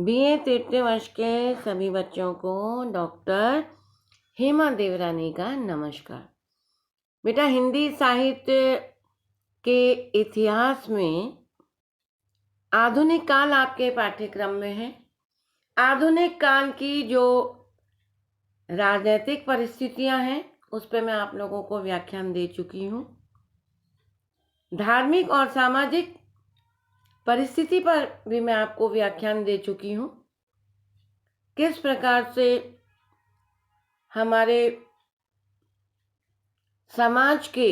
BA तृतीय वर्ष के सभी बच्चों को डॉक्टर हेमा देवरानी का नमस्कार। बेटा, हिंदी साहित्य के इतिहास में आधुनिक काल आपके पाठ्यक्रम में है। आधुनिक काल की जो राजनीतिक परिस्थितियां हैं उस पर मैं आप लोगों को व्याख्यान दे चुकी हूँ। धार्मिक और सामाजिक परिस्थिति पर भी मैं आपको व्याख्यान दे चुकी हूँ। किस प्रकार से हमारे समाज के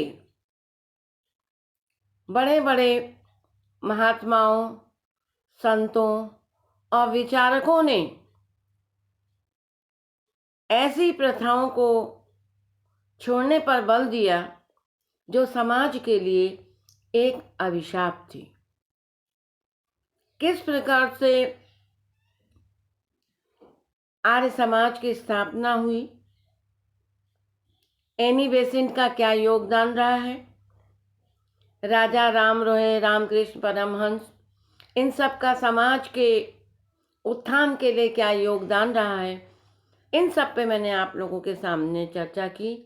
बड़े बड़े महात्माओं, संतों और विचारकों ने ऐसी प्रथाओं को छोड़ने पर बल दिया जो समाज के लिए एक अभिशाप थी। किस प्रकार से आर्य समाज की स्थापना हुई, एनी बेसेंट का क्या योगदान रहा है, राजा राम रोहे, रामकृष्ण परमहंस, इन सब का समाज के उत्थान के लिए क्या योगदान रहा है, इन सब पे मैंने आप लोगों के सामने चर्चा की।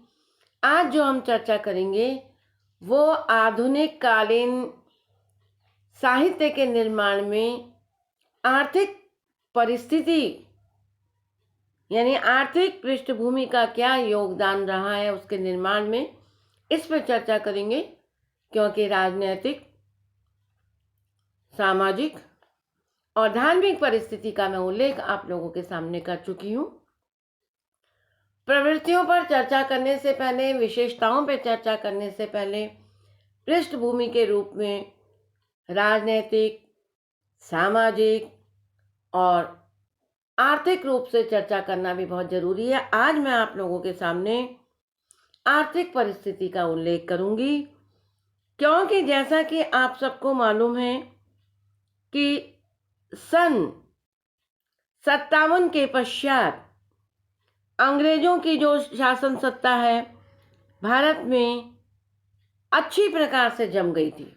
आज जो हम चर्चा करेंगे वो आधुनिक कालीन साहित्य के निर्माण में आर्थिक परिस्थिति यानी आर्थिक पृष्ठभूमि का क्या योगदान रहा है उसके निर्माण में, इस पर चर्चा करेंगे। क्योंकि राजनीतिक, सामाजिक और धार्मिक परिस्थिति का मैं उल्लेख आप लोगों के सामने कर चुकी हूँ। प्रवृत्तियों पर चर्चा करने से पहले, विशेषताओं पर चर्चा करने से पहले पृष्ठभूमि के रूप में राजनीतिक, सामाजिक और आर्थिक रूप से चर्चा करना भी बहुत जरूरी है। आज मैं आप लोगों के सामने आर्थिक परिस्थिति का उल्लेख करूंगी, क्योंकि जैसा कि आप सबको मालूम है कि सन 57 के पश्चात अंग्रेजों की जो शासन सत्ता है भारत में अच्छी प्रकार से जम गई थी।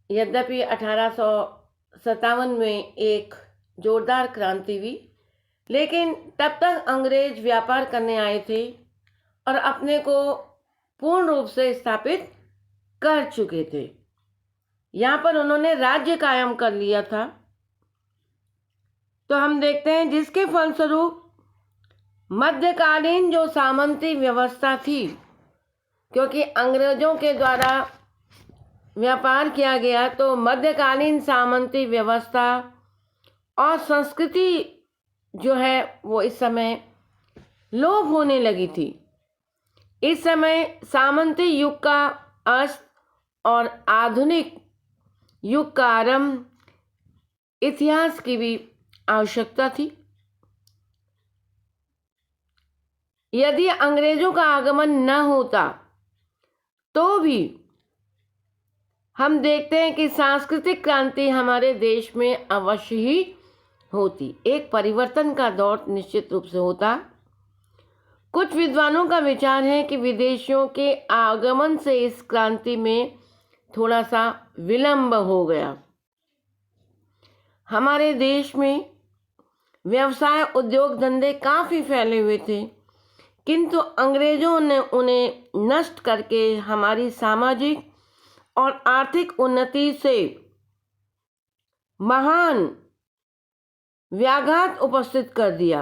यद्यपि 1857 में एक जोरदार क्रांति हुई, लेकिन तब तक अंग्रेज व्यापार करने आए थे और अपने को पूर्ण रूप से स्थापित कर चुके थे। यहाँ पर उन्होंने राज्य कायम कर लिया था। तो हम देखते हैं जिसके फलस्वरूप मध्यकालीन जो सामंती व्यवस्था थी, क्योंकि अंग्रेजों के द्वारा व्यापार किया गया, तो मध्यकालीन सामंती व्यवस्था और संस्कृति जो है वो इस समय लोप होने लगी थी। इस समय सामंती युग का अस्त और आधुनिक युग का आरंभ, इतिहास की भी आवश्यकता थी। यदि अंग्रेजों का आगमन न होता तो भी हम देखते हैं कि सांस्कृतिक क्रांति हमारे देश में अवश्य ही होती, एक परिवर्तन का दौर निश्चित रूप से होता। कुछ विद्वानों का विचार है कि विदेशियों के आगमन से इस क्रांति में थोड़ा सा विलंब हो गया। हमारे देश में व्यवसाय, उद्योग धंधे काफ़ी फैले हुए थे, किंतु अंग्रेजों ने उन्हें नष्ट करके हमारी सामाजिक और आर्थिक उन्नति से महान व्याघात उपस्थित कर दिया।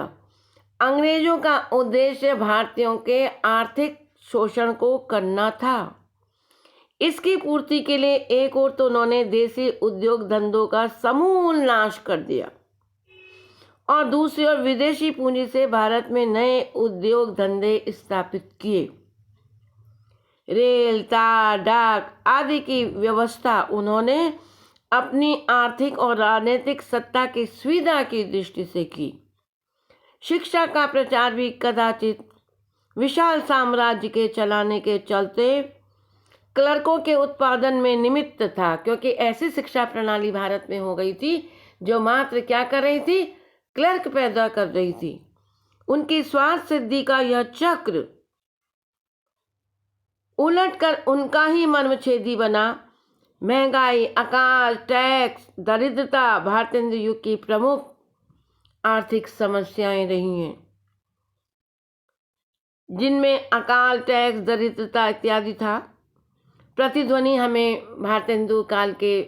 अंग्रेजों का उद्देश्य भारतीयों के आर्थिक शोषण को करना था। इसकी पूर्ति के लिए एक ओर तो उन्होंने देसी उद्योग धंधों का समूल नाश कर दिया और दूसरी ओर विदेशी पूंजी से भारत में नए उद्योग धंधे स्थापित किए। रेल, तार, डाक आदि की व्यवस्था उन्होंने अपनी आर्थिक और राजनीतिक सत्ता की सुविधा की दृष्टि से की। शिक्षा का प्रचार भी कदाचित विशाल साम्राज्य के चलाने के चलते क्लर्कों के उत्पादन में निमित्त था, क्योंकि ऐसी शिक्षा प्रणाली भारत में हो गई थी जो मात्र क्या कर रही थी, क्लर्क पैदा कर रही थी। उनकी स्वार्थ सिद्धि का यह चक्र उलटकर उनका ही मर्मछेदी बना महंगाई, अकाल, टैक्स, दरिद्रता भारतेंदु युग की प्रमुख आर्थिक समस्याएं रही हैं, जिनमें अकाल, टैक्स, दरिद्रता इत्यादि था। प्रतिध्वनि हमें भारतेंदु काल के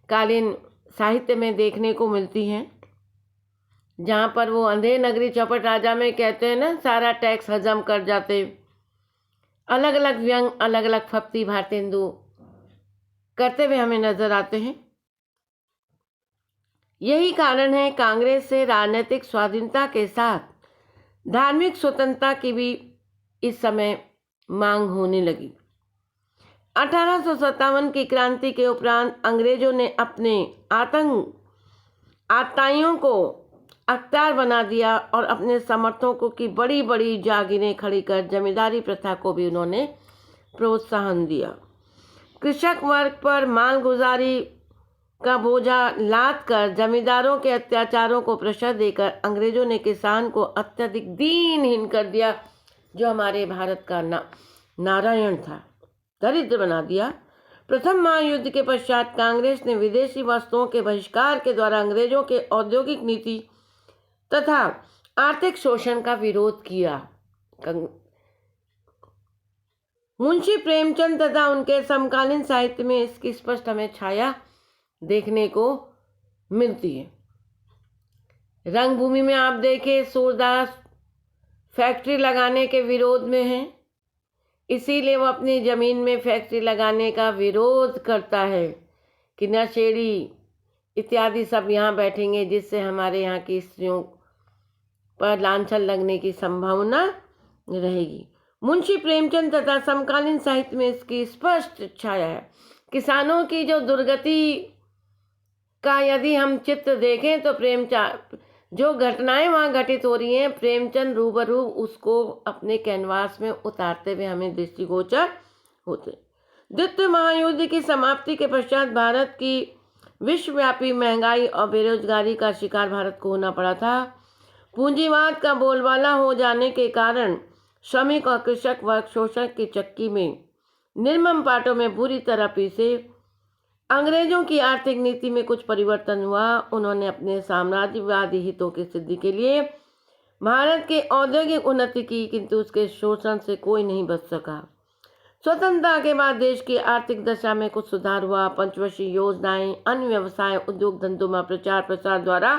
कालीन साहित्य में देखने को मिलती हैं, जहाँ पर वो अंधेर नगरी चौपट राजा में कहते हैं ना, सारा टैक्स हजम कर जाते। अलग अलग व्यंग, अलग अलग फप्ती भारतेंदु करते हुए हमें नजर आते हैं। यही कारण है कांग्रेस से राजनीतिक स्वाधीनता के साथ धार्मिक स्वतंत्रता की भी इस समय मांग होने लगी। 1857 की क्रांति के उपरांत अंग्रेजों ने अपने आताइयों को अख्तियार बना दिया और अपने समर्थकों की बड़ी बड़ी जागीरें खड़ी कर जमींदारी प्रथा को भी उन्होंने प्रोत्साहन दिया। कृषक वर्ग पर मालगुजारी का बोझा लाद कर जमींदारों के अत्याचारों को प्रश्रय देकर अंग्रेजों ने किसान को अत्यधिक दीनहीन कर दिया, जो हमारे भारत का नारायण था, दरिद्र बना दिया। प्रथम महायुद्ध के पश्चात कांग्रेस ने विदेशी वस्तुओं के बहिष्कार के द्वारा अंग्रेजों के औद्योगिक नीति तथा आर्थिक शोषण का विरोध किया। मुंशी प्रेमचंद तथा उनके समकालीन साहित्य में इसकी स्पष्ट हमें छाया देखने को मिलती है। रंगभूमि में आप देखें, सूरदास फैक्ट्री लगाने के विरोध में है, इसीलिए वो अपनी ज़मीन में फैक्ट्री लगाने का विरोध करता है कि नशेड़ी इत्यादि सब यहाँ बैठेंगे, जिससे हमारे यहाँ की स्त्रियों पर लांछन लगने की संभावना रहेगी। मुंशी प्रेमचंद तथा समकालीन साहित्य में इसकी स्पष्ट छाया है। किसानों की जो दुर्गति का यदि हम चित्र देखें तो प्रेमचंद जो घटनाएं वहाँ घटित हो रही हैं, प्रेमचंद रूबरू उसको अपने कैनवास में उतारते हुए हमें दृष्टिगोचर होते। द्वितीय महायुद्ध की समाप्ति के पश्चात भारत की विश्वव्यापी महंगाई और बेरोजगारी का शिकार भारत को होना पड़ा था। पूंजीवाद का बोलबाला हो जाने के कारण श्रमिक और कृषक वर्ग शोषण की चक्की में निर्मम पाटों में बुरी तरह पीसे। अंग्रेजों की आर्थिक नीति में कुछ परिवर्तन हुआ। उन्होंने अपने साम्राज्यवादी हितों की सिद्धि के लिए भारत के औद्योगिक उन्नति की, किंतु उसके शोषण से कोई नहीं बच सका। स्वतंत्रता के बाद देश की आर्थिक दशा में कुछ सुधार हुआ। पंचवर्षीय योजनाएं, अन्य व्यवसाय, उद्योग धंधों में प्रचार प्रसार द्वारा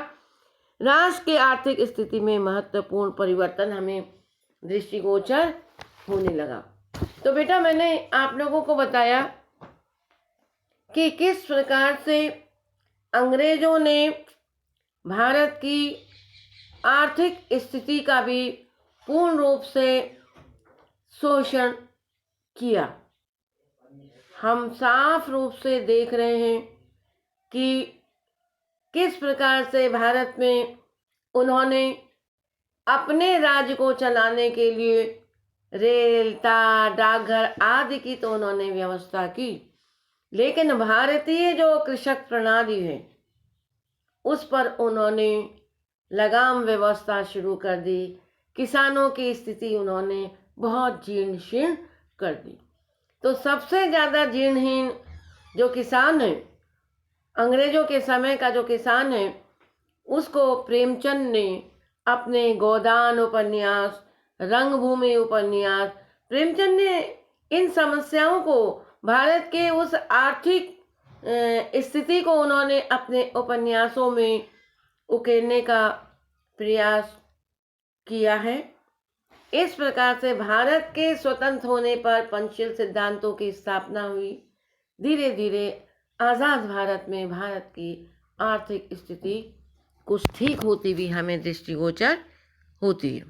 राष्ट्र की आर्थिक स्थिति में महत्वपूर्ण परिवर्तन हमें दृष्टिगोचर होने लगा। तो बेटा, मैंने आप लोगों को बताया कि किस प्रकार से अंग्रेजों ने भारत की आर्थिक स्थिति का भी पूर्ण रूप से शोषण किया। हम साफ रूप से देख रहे हैं कि किस प्रकार से भारत में उन्होंने अपने राज्य को चलाने के लिए रेल, तार, डाकघर आदि की तो उन्होंने व्यवस्था की, लेकिन भारतीय जो कृषक प्रणाली है उस पर उन्होंने लगाम व्यवस्था शुरू कर दी। किसानों की स्थिति उन्होंने बहुत जीर्ण शीर्ण कर दी। तो सबसे ज़्यादा जीर्णहीन जो किसान है, अंग्रेजों के समय का जो किसान है, उसको प्रेमचंद ने अपने गोदान उपन्यास, रंगभूमि उपन्यास, प्रेमचंद ने इन समस्याओं को, भारत के उस आर्थिक स्थिति को उन्होंने अपने उपन्यासों में उकेरने का प्रयास किया है। इस प्रकार से भारत के स्वतंत्र होने पर पंचशील सिद्धांतों की स्थापना हुई। धीरे धीरे आज़ाद भारत में भारत की आर्थिक स्थिति कुछ ठीक होती भी हमें दृष्टिगोचर होती है।